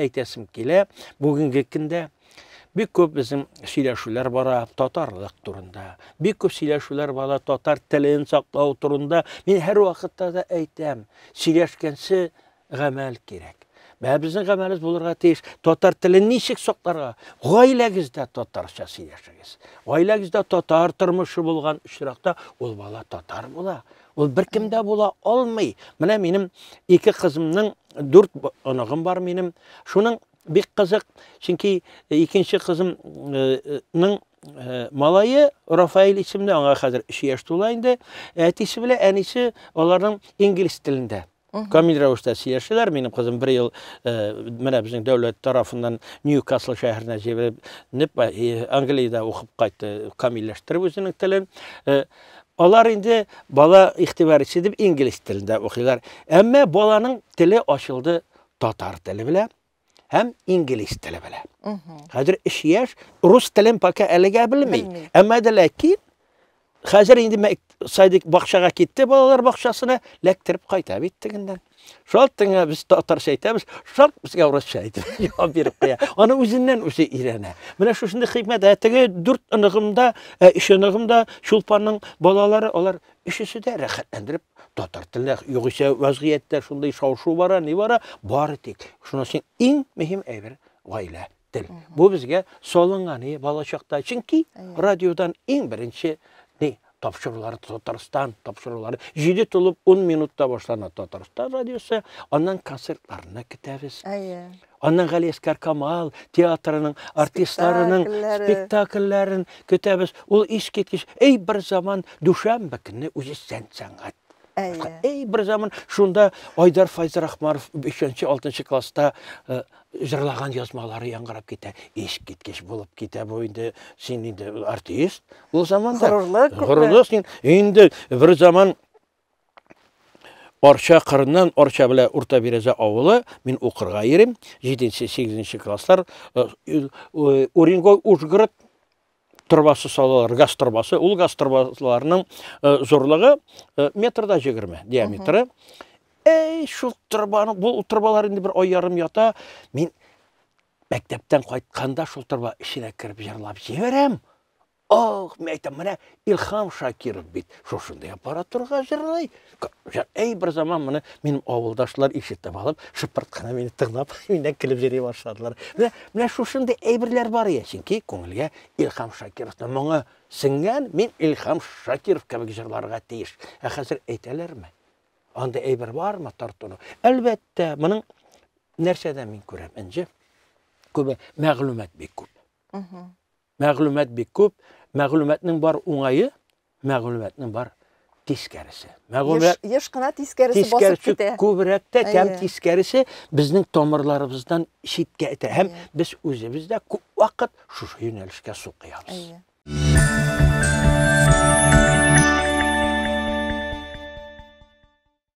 әйтәсем килә. Бүгенге көндә бик күп безнең сөйләшүләр бара татарлык турында. Бик күп сөйләшүләр бара татар телен саклау турында. Мин һәр вакытта да әйтәм, сөйләшкәнсе гамәл кирәк. Безнең гамәлебез булырга тиеш. Татар телен ничек сакларга? Гаиләгездә татарча сөйләшегез. Гаиләгездә татар тормышы булган очракта ул бала татар була. Ул беркемдә була алмый. Менә минем 2 кызымның 4 анагым бар минем. Шуның бик кызык, чөнки икенче кызымның малайы Рафаил исемле, аңа хәзер 3 яшь тула инде. Әтисе белән әнисе аларның инглиз телендә. Камил рәвештә сөйләшәләр. Минем кызым 1 ел менә безнең дәүләт тарафыннан Ньюкасл шәһәренә җибәреп Англиядә укып кайтты, камилләштереп үзенең телен. Алар инде бала игътибар итеп инглиз телендә укыйлар. Әмма баланың теле ачылды татар теле белән һәм инглиз теле белән. Хәзер 3 яшь рус телен пока әлегә белми. Әмма дә ләкин хәзер инде садик бакчага китте, балалар бакчасына ләктереп кайта бит тегендән. Шалтыңа без татарча әйтәбез, шарт безгә урысча әйтеп җавап биреп куя. Аны үзеннән үзе өйрәнә. Менә шушында хикмәт. Теге 4 ыныгымда, 3 ыныгымда Шулпанның балалары, алар өчесе дә рәхәтләндереп татар телендә, югыйсә вазгыятьтә шундай шау-шу бара, ни бара, бары тик. Шуның өчен иң мөһим әйбер гаилә тел. Бу безгә салынган бала чакта, чөнки радиодан иң беренче тапшырулары Татарстан тапшырулары 7 тулып 10 минутта башлана Татарстан радиосы, аннан концертларына китәбез. Аннан Галиәскәр Камал театрының артистларының спектакльләрен көтәбез. Ул искиткеч, бер заман Дүшәмбе көнне үзе сәнгать. Бер заман шунда Айдар Файз Рахмаров 5-6 класста җырлаган язмалары яңгырап китә. Искиткеч булып китә бу инде, син инде артист. Ул заманда горурлык син инде бер заман Арча кырыннан, Арча белән Урта Береза авылы, мин укырга йөрим, 7-8 класслар, Уренгой Ужгород торбасы салалар, газ торбасы. Ул газ торбаларының зорлыгы метрда 20 диаметры. Шул торбаны, бу торбалар инде бер ай ярым ята. Мин мәктәптән кайтканда шул торба ишенә кирип җырлап җибәрәм. Мәйтәм, менә Илхам Шакиров бит шушында аппаратурга җырлый. Бер заман менә минем авылдашлар ишетеп алып, шыпыртканы мине тыңлап, миннән килеп йөри башладылар. Менә шушында әйберләр бар ия, чөнки күңелгә Илхам Шакировның моңы сиңгән, мин Илхам Шакиров кебек җырларга тиеш. Хәзер әйтәләрме? Анда әйбер бармы тартуны? Әлбәттә, моның нәрсәдән мин күрәм инде? Күп мәгълүмат бик күп. Мәгълүмат бик күп. Мәгълүматның бар уңайы, мәгълүматның бар тискәресе. Еш кына тискәресе басып китә. Күбрәк тә кем тискәресе безнең тамырларыбыздан читкә итә. Һәм без үзебездә күп вакыт шушы юнәлешкә су куябыз.